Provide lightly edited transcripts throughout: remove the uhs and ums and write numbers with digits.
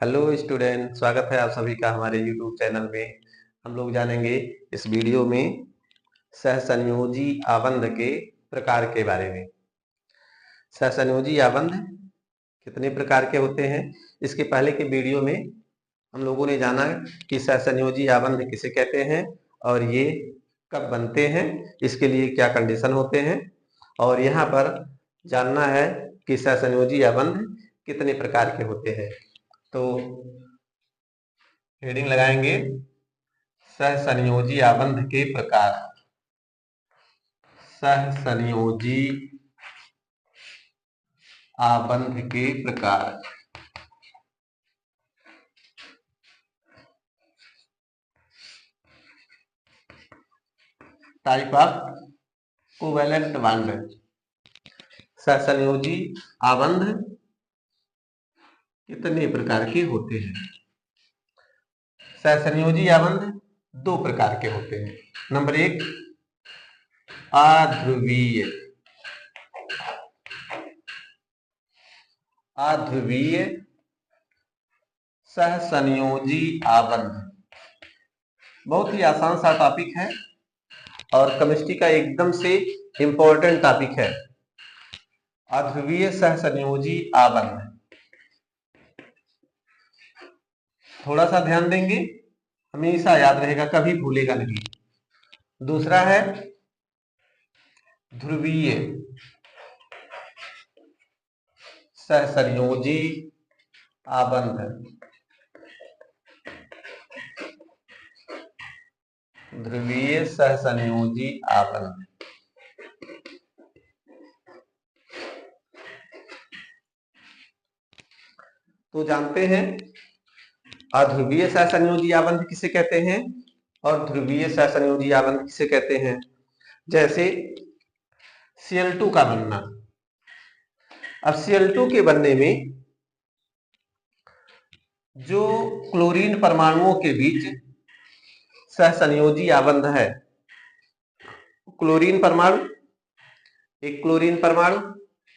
Hello student, स्वागत है आप सभी का हमारे यूट्यूब चैनल में। हम लोग जानेंगे इस वीडियो में सहसंयोजी आबंध के प्रकार के बारे में। सहसंयोजी आबंध कितने प्रकार के होते हैं? इसके पहले के वीडियो में हम लोगों ने जाना कि सहसंयोजी आबंध किसे कहते हैं और ये कब बनते हैं, इसके लिए क्या कंडीशन होते हैं, और यहाँ पर जानना है कि सहसंयोजी आबंध कितने प्रकार के होते हैं। तो हेडिंग लगाएंगे सहसंयोजी आबंध के प्रकार। सहसंयोजी आबंध के प्रकार। Type of covalent bond. सहसंयोजी आबंध कितने प्रकार के होते हैं? सहसंयोजी आबंध दो प्रकार के होते हैं। नंबर एक, अध्रुवीय। अध्रुवीय सहसंयोजी आबंध बहुत ही आसान सा टॉपिक है और केमिस्ट्री का एकदम से इंपॉर्टेंट टॉपिक है। अध्रुवीय सहसंयोजी आबंध थोड़ा सा ध्यान देंगे, हमेशा याद रहेगा, कभी भूलेगा नहीं। दूसरा है ध्रुवीय सहसंयोजी आबंध। ध्रुवीय सहसंयोजी आबंध तो जानते हैं अध्रुवीय सहसंयोजी आबंध किसे कहते हैं और ध्रुवीय सहसंयोजी आबंध किसे कहते हैं। जैसे Cl2 का बनना। अब Cl2 के बनने में जो क्लोरीन परमाणुओं के बीच सहसंयोजी आबंध है, क्लोरीन परमाणु, एक क्लोरीन परमाणु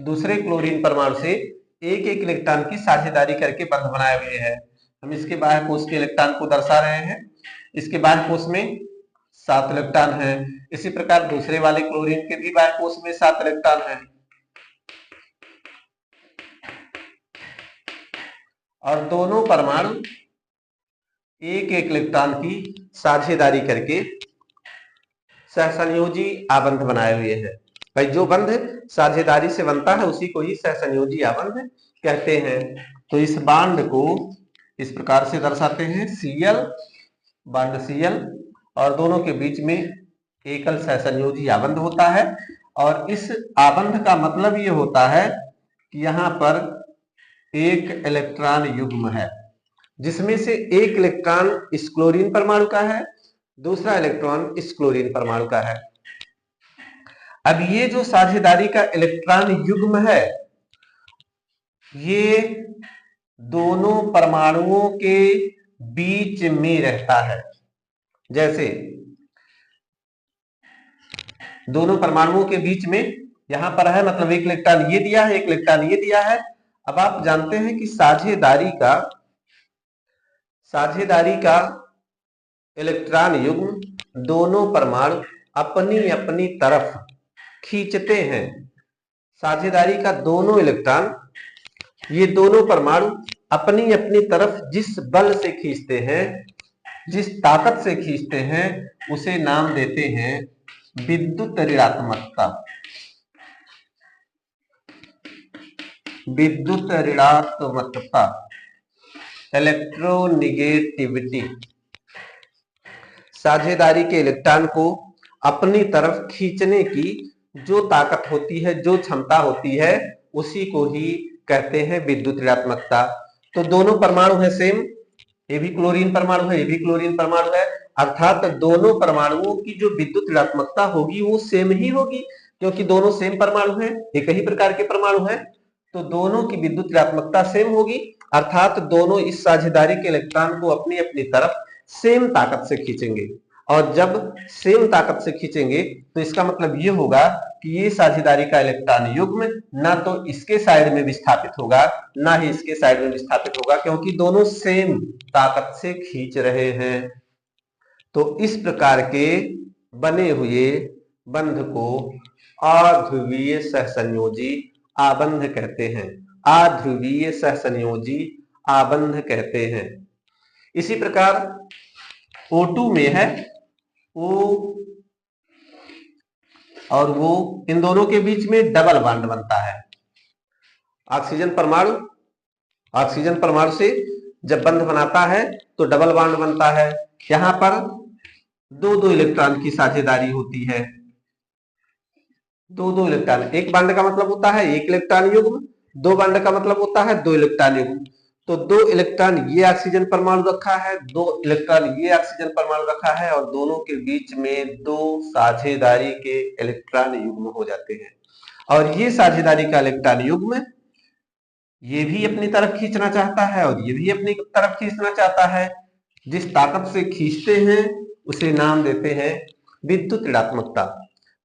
दूसरे क्लोरीन परमाणु से एक एक इलेक्ट्रॉन की साझेदारी करके बंध बनाए हुए हैं। हम इसके बाह्य कोश के इलेक्ट्रॉन को दर्शा रहे हैं। इसके बाह्य कोश में 7 इलेक्ट्रॉन है। इसी प्रकार दूसरे वाले क्लोरीन के भी बाह्य कोश में 7 इलेक्ट्रॉन है और दोनों परमाणु एक एक इलेक्ट्रॉन की साझेदारी करके सहसंयोजी आबंध बनाए हुए हैं। भाई, जो बंध साझेदारी से बनता है उसी को ही सहसंयोजी आबंध कहते हैं। तो इस बांड को इस प्रकार से दर्शाते हैं, Cl बांड Cl, और दोनों के बीच में एकल सहसंयोजी आबंध होता है। और इस आबंध का मतलब ये होता है कि यहाँ पर एक इलेक्ट्रॉन युग्म है जिसमें से एक इलेक्ट्रॉन इस क्लोरीन परमाणु का है, दूसरा इलेक्ट्रॉन इस क्लोरीन परमाणु का है। अब ये जो साझेदारी का इलेक्ट्रॉन युग्म है, ये दोनों परमाणुओं के बीच में रहता है। जैसे दोनों परमाणुओं के बीच में यहां पर है, मतलब एक इलेक्ट्रॉन ये दिया है, एक इलेक्ट्रॉन ये दिया है। अब आप जानते हैं कि साझेदारी का इलेक्ट्रॉन युग्म दोनों परमाणु अपनी अपनी तरफ खींचते हैं। साझेदारी का दोनों इलेक्ट्रॉन, ये दोनों परमाणु अपनी अपनी तरफ जिस बल से खींचते हैं, जिस ताकत से खींचते हैं, उसे नाम देते हैं विद्युत ऋणात्मकता। विद्युत ऋणात्मकता, इलेक्ट्रोनिगेटिविटी। साझेदारी के इलेक्ट्रॉन को अपनी तरफ खींचने की जो ताकत होती है, जो क्षमता होती है, उसी को ही कहते हैं विद्युत ऋणात्मकता। तो दोनों परमाणु है सेम, ये भी क्लोरीन परमाणु है, ये भी क्लोरीन परमाणु है, अर्थात दोनों परमाणुओं की जो विद्युत ऋणात्मकता होगी वो सेम ही होगी, क्योंकि दोनों सेम परमाणु हैं, एक ही प्रकार के परमाणु हैं। तो दोनों की विद्युत ऋणात्मकता सेम होगी, अर्थात दोनों इस साझेदारी के इलेक्ट्रॉन को अपनी अपनी तरफ सेम ताकत से खींचेंगे। और जब सेम ताकत से खींचेंगे तो इसका मतलब ये होगा कि ये साझेदारी का इलेक्ट्रॉन युग्म ना तो इसके साइड में विस्थापित होगा ना ही इसके साइड में विस्थापित होगा, क्योंकि दोनों सेम ताकत से खींच रहे हैं। तो इस प्रकार के बने हुए बंध को अध्रुवीय सहसंयोजी आबंध कहते हैं। अध्रुवीय सहसंयोजी आबंध कहते हैं। इसी प्रकार O2 में है O और वो, इन दोनों के बीच में डबल बॉन्ड बनता है। ऑक्सीजन परमाणु से जब बंध बनाता है तो डबल बॉन्ड बनता है। यहां पर दो इलेक्ट्रॉन की साझेदारी होती है। दो इलेक्ट्रॉन, एक बॉन्ड का मतलब होता है एक इलेक्ट्रॉन युग्म, दो बॉन्ड का मतलब होता है दो इलेक्ट्रॉन युग्म। तो दो इलेक्ट्रॉन ये ऑक्सीजन परमाणु रखा है, दो इलेक्ट्रॉन ये ऑक्सीजन परमाणु रखा है और दोनों के बीच में दो साझेदारी के इलेक्ट्रॉन युग्म हो जाते हैं। और ये साझेदारी का इलेक्ट्रॉन युग्म ये भी अपनी तरफ खींचना चाहता है और ये भी अपनी तरफ खींचना चाहता है। जिस ताकत से खींचते हैं उसे नाम देते हैं विद्युत ऋणात्मकता।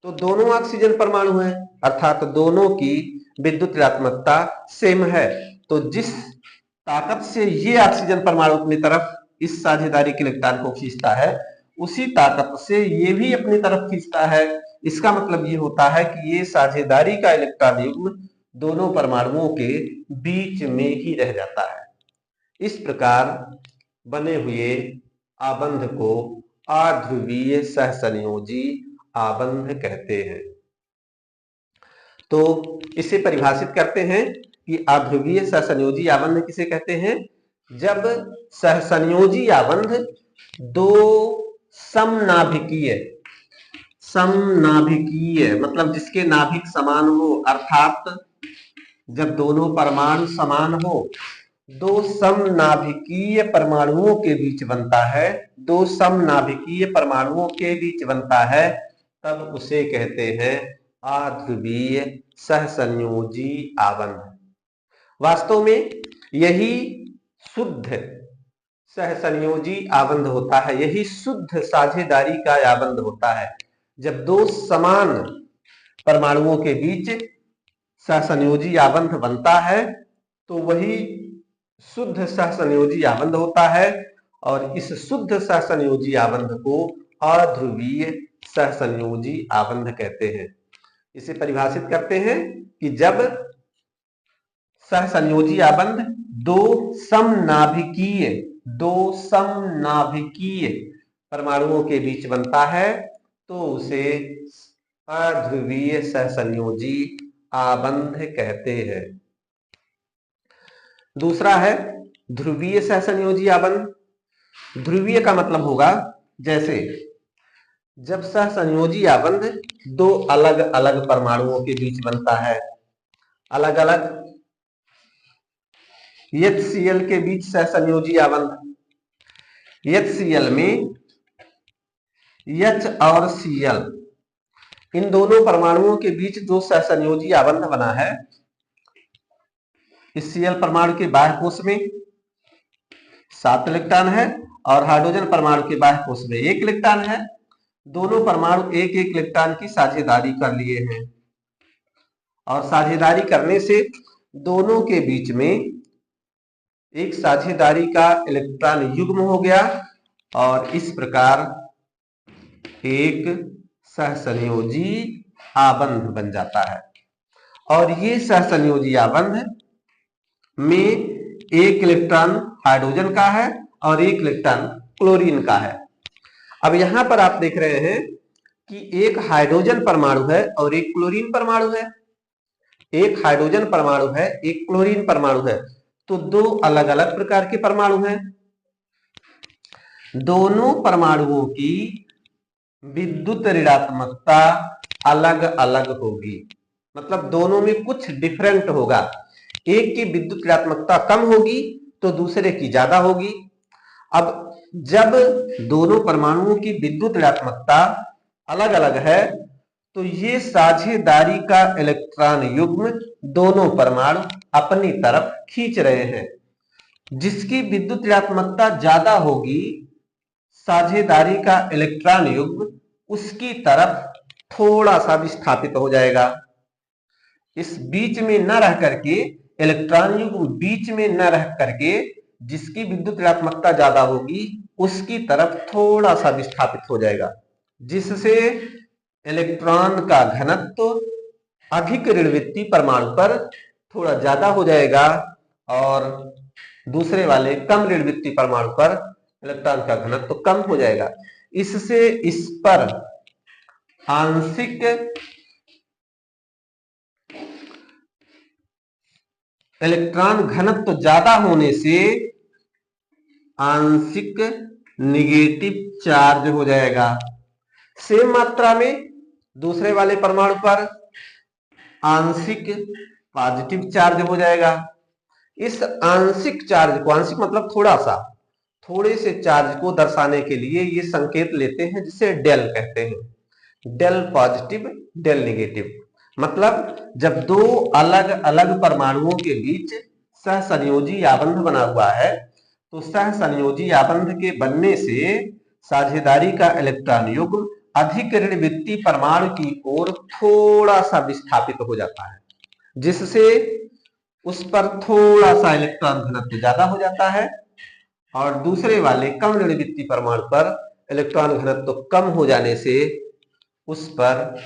तो दोनों ऑक्सीजन परमाणु हैं, अर्थात दोनों की विद्युत ऋणात्मकता सेम है। तो जिस ताकत से ये ऑक्सीजन परमाणु अपनी तरफ इस साझेदारी के इलेक्ट्रॉन को खींचता है, उसी ताकत से ये भी अपनी तरफ खींचता है। इसका मतलब ये होता है कि ये साझेदारी का इलेक्ट्रॉन युग्म दोनों परमाणुओं के बीच में ही रह जाता है। इस प्रकार बने हुए आबंध को अध्रुवीय सहसंयोजी आबंध कहते हैं। तो इसे परिभाषित करते हैं कि अध्रुवीय सहसंयोजी आबंध किसे कहते हैं? जब सहसंयोजी आबंध दो समनाभिकीय मतलब जिसके नाभिक समान हो, अर्थात जब दोनों परमाणु समान हो, दो समनाभिकीय परमाणुओं के बीच बनता है, दो समनाभिकीय परमाणुओं के बीच बनता है, तब उसे कहते हैं अध्रुवीय सहसंयोजी आबंध। वास्तव में यही शुद्ध सहसंयोजी आबंध होता है, यही शुद्ध साझेदारी का आबंध होता है। जब दो समान परमाणुओं के बीच सहसंयोजी आबंध बनता है तो वही शुद्ध सहसंयोजी आबंध होता है, और इस शुद्ध सहसंयोजी आबंध को अध्रुवीय सहसंयोजी आबंध कहते हैं। इसे परिभाषित करते हैं कि जब सहसंयोजी आबंध दो समनाभिकीय परमाणुओं के बीच बनता है तो उसे अध्रुवीय सहसंयोजी आबंध कहते हैं। दूसरा है ध्रुवीय सहसंयोजी आबंध। ध्रुवीय का मतलब होगा जैसे जब सहसंयोजी आबंध दो अलग अलग परमाणुओं के बीच बनता है, अलग अलग HCl के बीच सहसंयोजी आबंध, HCl में H और Cl इन दोनों परमाणुओं के बीच जो सहसंयोजी आबंध बना है, इस Cl परमाणु के बाह्य कोश में 7 इलेक्ट्रॉन है और हाइड्रोजन परमाणु के बाह्य कोश में 1 इलेक्ट्रॉन है। दोनों परमाणु एक एक इलेक्ट्रॉन की साझेदारी कर लिए हैं और साझेदारी करने से दोनों के बीच में एक साझेदारी का इलेक्ट्रॉन युग्म हो गया और इस प्रकार एक सहसंयोजी आबंध बन जाता है। और ये सहसंयोजी आबंध में एक इलेक्ट्रॉन हाइड्रोजन का है और एक इलेक्ट्रॉन क्लोरीन का है। अब यहां पर आप देख रहे हैं कि एक हाइड्रोजन परमाणु है और एक क्लोरीन परमाणु है, एक हाइड्रोजन परमाणु है एक क्लोरीन परमाणु है, तो दो अलग अलग प्रकार के परमाणु हैं। दोनों परमाणुओं की विद्युत ऋणात्मकता अलग अलग होगी, मतलब दोनों में कुछ डिफरेंट होगा। एक की विद्युत ऋणात्मकता कम होगी तो दूसरे की ज्यादा होगी। अब जब दोनों परमाणुओं की विद्युत ऋणात्मकता अलग अलग है तो ये साझेदारी का इलेक्ट्रॉन युग्म दोनों परमाणु अपनी तरफ खींच रहे हैं। जिसकी विद्युत ऋणात्मकता ज्यादा होगी साझेदारी का इलेक्ट्रॉन युग्म उसकी तरफ थोड़ा सा विस्थापित हो जाएगा। इस बीच में न रह करके, इलेक्ट्रॉन युग्म बीच में न रह करके जिसकी विद्युत ऋणात्मकता ज्यादा होगी उसकी तरफ थोड़ा सा विस्थापित हो जाएगा, जिससे इलेक्ट्रॉन का घनत्व अधिक ऋणवृत्तीय परमाणु पर थोड़ा ज्यादा हो जाएगा और दूसरे वाले कम ऋणवृत्तीय परमाणु पर इलेक्ट्रॉन का घनत्व कम हो जाएगा। इससे इस पर आंशिक इलेक्ट्रॉन घनत्व ज्यादा होने से आंशिक निगेटिव चार्ज हो जाएगा। सेम मात्रा में दूसरे वाले परमाणु पर आंशिक पॉजिटिव चार्ज हो जाएगा। इस आंशिक चार्ज को, आंशिक मतलब थोड़ा सा, थोड़े से चार्ज को दर्शाने के लिए ये संकेत लेते हैं जिसे डेल कहते हैं। Del positive, del negative. मतलब जब दो अलग अलग परमाणुओं के बीच सहसंयोजी आबंध बना हुआ है तो सहसंयोजी आबंध के बनने से साझेदारी का इलेक्ट्रॉन युग्म अधिक ऋणवृत्तीय परमाणु की ओर थोड़ा सा विस्थापित हो जाता है, जिससे उस पर थोड़ा सा इलेक्ट्रॉन घनत्व ज्यादा हो जाता है और दूसरे वाले कम ऋणवृत्तीय परमाणु पर इलेक्ट्रॉन घनत्व कम हो जाने से उस पर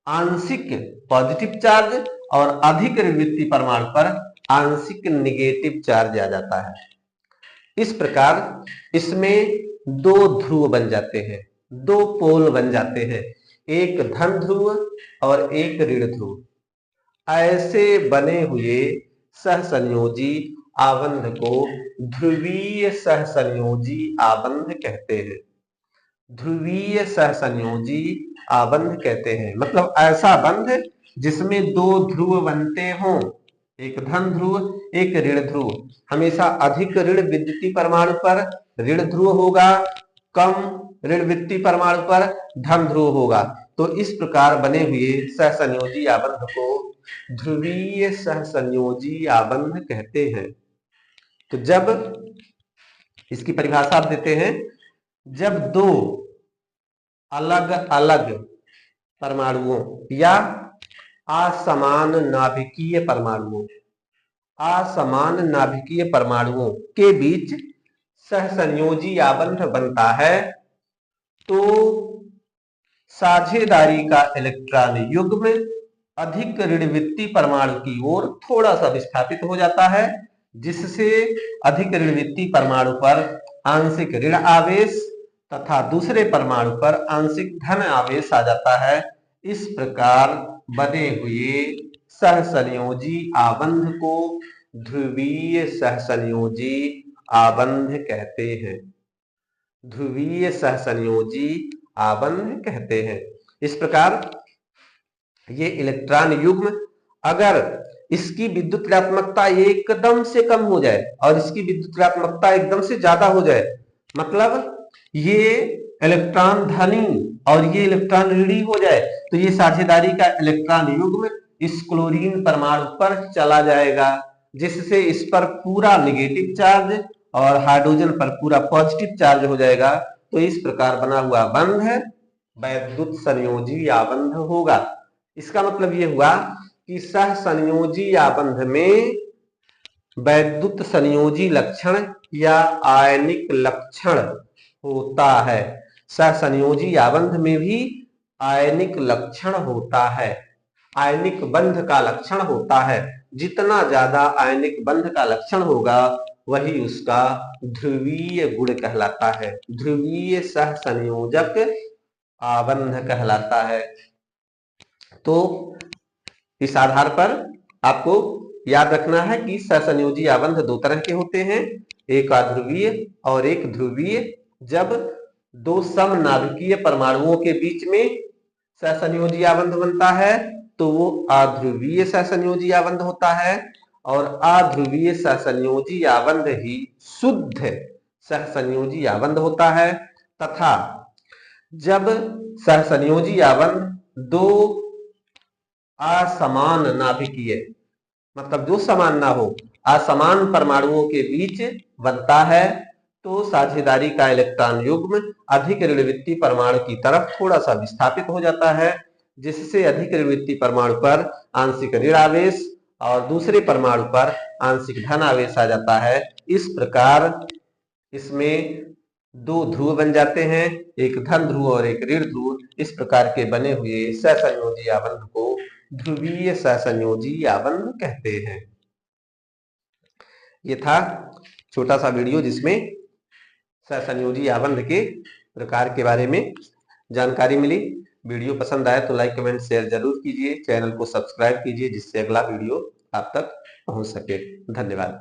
आंशिक पॉजिटिव चार्ज और अधिक ऋणवृत्तीय परमाणु पर आंशिक निगेटिव चार्ज आ जाता है। इस प्रकार इसमें दो ध्रुव बन जाते हैं, दो पोल बन जाते हैं, एक धन ध्रुव और एक ऋण ध्रुव। ऐसे बने हुए सहसंयोजी आबंध को ध्रुवीय सहसंयोजी आबंध कहते हैं। ध्रुवीय सहसंयोजी आबंध कहते हैं। मतलब ऐसा बंध जिसमें दो ध्रुव बनते हों, एक धन ध्रुव एक ऋण ध्रुव। हमेशा अधिक ऋण विद्युतीय परमाणु पर ऋण ध्रुव होगा, कम ऋण विद्युतीय परमाणु पर धन ध्रुव होगा। तो इस प्रकार बने हुए सहसंयोजी आबंध को ध्रुवीय सहसंयोजी आबंध कहते हैं। तो जब इसकी परिभाषा आप देते हैं, जब दो अलग अलग परमाणुओं या असमान नाभिकीय परमाणुओं के बीच सहसंयोजी आबंध बनता है तो साझेदारी का इलेक्ट्रॉन युग्म अधिक ऋणवृत्तीय परमाणु की ओर थोड़ा सा विस्थापित हो जाता है, जिससे अधिक ऋणवृत्तीय परमाणु पर आंशिक ऋण आवेश तथा दूसरे परमाणु पर आंशिक धन आवेश आ जाता है। इस प्रकार बने हुए सहसंयोजी आबंध को ध्रुवीय सहसंयोजी आबंध कहते हैं। ध्रुवीय सहसंयोजी आबंध कहते हैं। इस प्रकार ये इलेक्ट्रॉन युग्म अगर इसकी विद्युत ऋणात्मकता एकदम से कम हो जाए और इसकी विद्युत ऋणात्मकता एकदम से ज्यादा हो जाए, मतलब ये इलेक्ट्रॉन धनी और ये इलेक्ट्रॉन ऋणी हो जाए, तो ये साझेदारी का इलेक्ट्रॉन युग्म इस क्लोरीन परमाणु पर चला जाएगा, जिससे इस पर पूरा निगेटिव चार्ज और हाइड्रोजन पर पूरा पॉजिटिव चार्ज हो जाएगा। तो इस प्रकार बना हुआ बंध वैद्युत संयोजी आबंध होगा। इसका मतलब ये हुआ कि सहसंयोजी आबंध में वैद्युत संयोजी लक्षण या आयनिक लक्षण होता है। सहसंयोजी आबंध में भी आयनिक लक्षण होता है, आयनिक बंध का लक्षण होता है। जितना ज्यादा आयनिक बंध का लक्षण होगा वही उसका ध्रुवीय गुण कहलाता है, ध्रुवीय सहसंयोजक आबंध कहलाता है। तो इस आधार पर आपको याद रखना है कि सहसंयोजी आबंध दो तरह के होते हैं, एक अध्रुवीय और एक ध्रुवीय। जब दो समनाभिकीय परमाणुओं के बीच में सहसंयोजी आबंध बनता है तो वो अध्रुवीय सहसंयोजी आबंध होता है और अध्रुवीय सहसंयोजी आबंध ही शुद्ध सहसंयोजी आबंध होता है। तथा जब सहसंयोजी आबंध दो असमान नाभिकीय, मतलब जो समान ना हो, असमान परमाणुओं के बीच बनता है तो साझेदारी का इलेक्ट्रॉन युग्म अधिक ऋणवृत्तीय परमाणु की तरफ थोड़ा सा विस्थापित हो जाता है, जिससे अधिक ऋणवृत्तीय परमाणु पर आंशिक ऋण आवेश और दूसरे परमाणु पर आंशिक धन आवेश आ जाता है। इस प्रकार इसमें दो ध्रुव बन जाते हैं, एक धन ध्रुव और एक ऋण ध्रुव। इस प्रकार के बने हुए सहसंयोजी आबंध को ध्रुवीय सहसंयोजी आबंध कहते हैं। ये था छोटा सा वीडियो जिसमें सहसंयोजी आबंध के प्रकार के बारे में जानकारी मिली। वीडियो पसंद आए तो लाइक कमेंट शेयर जरूर कीजिए, चैनल को सब्सक्राइब कीजिए जिससे अगला वीडियो आप तक पहुंच सके। धन्यवाद।